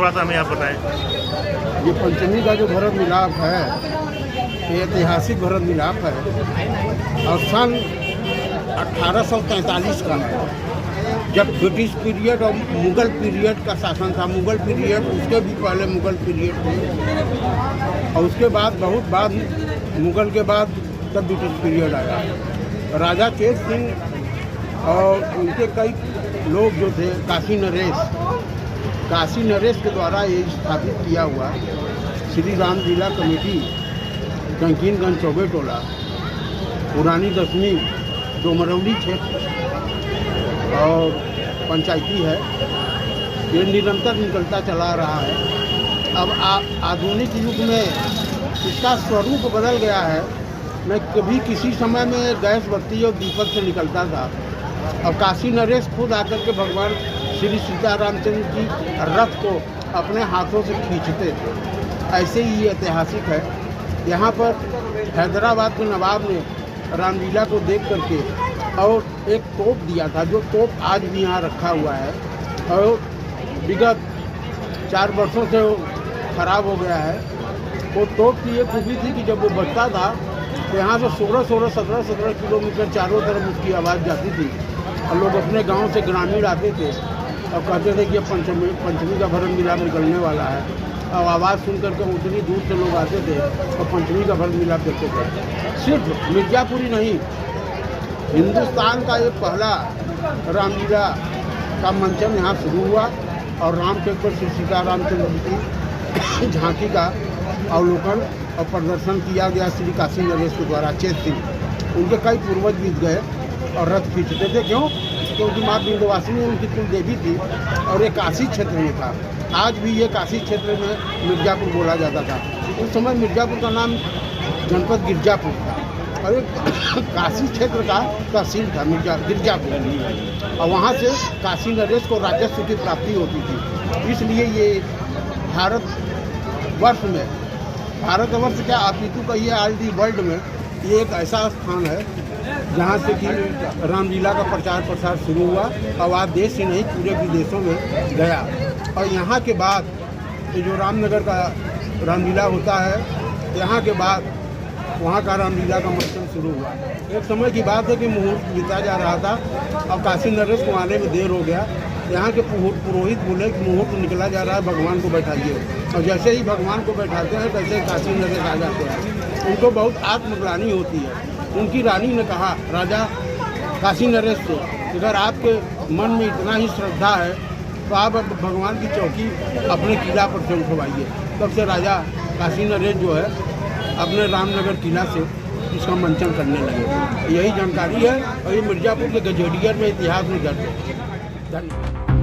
थोड़ा सा हमें आप बताएं। ये पंचमी का जो भरत मिलाप है ये ऐतिहासिक भरत मिलाप है और सन 1843 का है, जब ब्रिटिश पीरियड और मुग़ल पीरियड का शासन था। मुग़ल पीरियड उसके भी पहले मुग़ल पीरियड थे और उसके बाद बहुत बाद मुग़ल के बाद तब ब्रिटिश पीरियड आया। राजा चेत सिंह और उनके कई लोग जो थे, काशी नरेश के द्वारा ये स्थापित किया हुआ श्री राम लीला कमेटी कंकीनगंज चौबे टोला पुरानी 10वीं डोमरौली क्षेत्र और पंचायती है। ये निरंतर निकलता चला रहा है। अब आधुनिक युग में इसका स्वरूप बदल गया है। मैं कभी किसी समय में गैस बत्ती और दीपक से निकलता था। अब काशी नरेश खुद आकर के भगवान श्री सीतारामचंद्र जी रथ को अपने हाथों से खींचते थे। ऐसे ही ये ऐतिहासिक है। यहाँ पर हैदराबाद के नवाब ने रामलीला को देख करके और एक तोप दिया था, जो तोप आज भी यहाँ रखा हुआ है और विगत 4 वर्षों से वो खराब हो गया है। वो तोप की ये खूबी थी कि जब वो बजता था तो यहाँ से 17 किलोमीटर चारों तरफ उसकी आवाज़ जाती थी और लोग अपने गांव से ग्रामीण आते थे और कहते थे कि पंचमी का भरत मिलाप निकलने वाला है। और आवाज़ सुन करके उतनी दूर से लोग आते थे और पंचमी का भरत मिलाप देखते थे। सिर्फ मिर्ज़ापुरी नहीं, हिंदुस्तान का ये पहला रामलीला का मंचन यहाँ शुरू हुआ और रामटेक पर श्री सीतारामचंद्र की झांकी का अवलोकन और प्रदर्शन किया गया श्री काशी नरेश के द्वारा। चेत सिंह उनके कई पूर्वज बीत गए और रथ खींचते थे। क्यों? क्योंकि माँ विंध्यवासिनी उनकी कुल देवी थी और ये काशी क्षेत्र में था। आज भी ये काशी क्षेत्र में मिर्ज़ापुर बोला जाता था। उस समय मिर्ज़ापुर का नाम जनपद गिरजापुर था और ये काशी क्षेत्र का तहसील था गिरजापुर और वहाँ से काशी नरेश को राजस्व की प्राप्ति होती थी। इसलिए ये भारतवर्ष क्या अपितु कहिए ऑल दी वर्ल्ड में ये एक ऐसा स्थान है जहाँ से कि रामलीला का प्रचार प्रसार शुरू हुआ और आज देश ही नहीं पूरे विदेशों में गया। और यहाँ के बाद ये जो रामनगर का रामलीला होता है, यहाँ के बाद वहाँ का रामलीला का मंचन शुरू हुआ। एक समय की बात है कि मुहूर्त बीता जा रहा था और काशी नरेश को आने में देर हो गया। यहाँ के पुरोहित बोले कि मुहूर्त निकला जा रहा है, भगवान को बैठाइए। और जैसे ही भगवान को बैठाते हैं तैसे काशी नरेश आ जाते हैं। उनको बहुत आत्मग्लानि होती है। उनकी रानी ने कहा राजा काशी नरेश से, अगर आपके मन में इतना ही श्रद्धा है तो आप भगवान की चौकी अपने किला पर से उठवाइए। तब से राजा काशी नरेश जो है अपने रामनगर किला से इसका मंचन करने लगे। यही जानकारी है और ये मिर्ज़ापुर के गजेटियर में इतिहास में दर्ज है। धन्यवाद।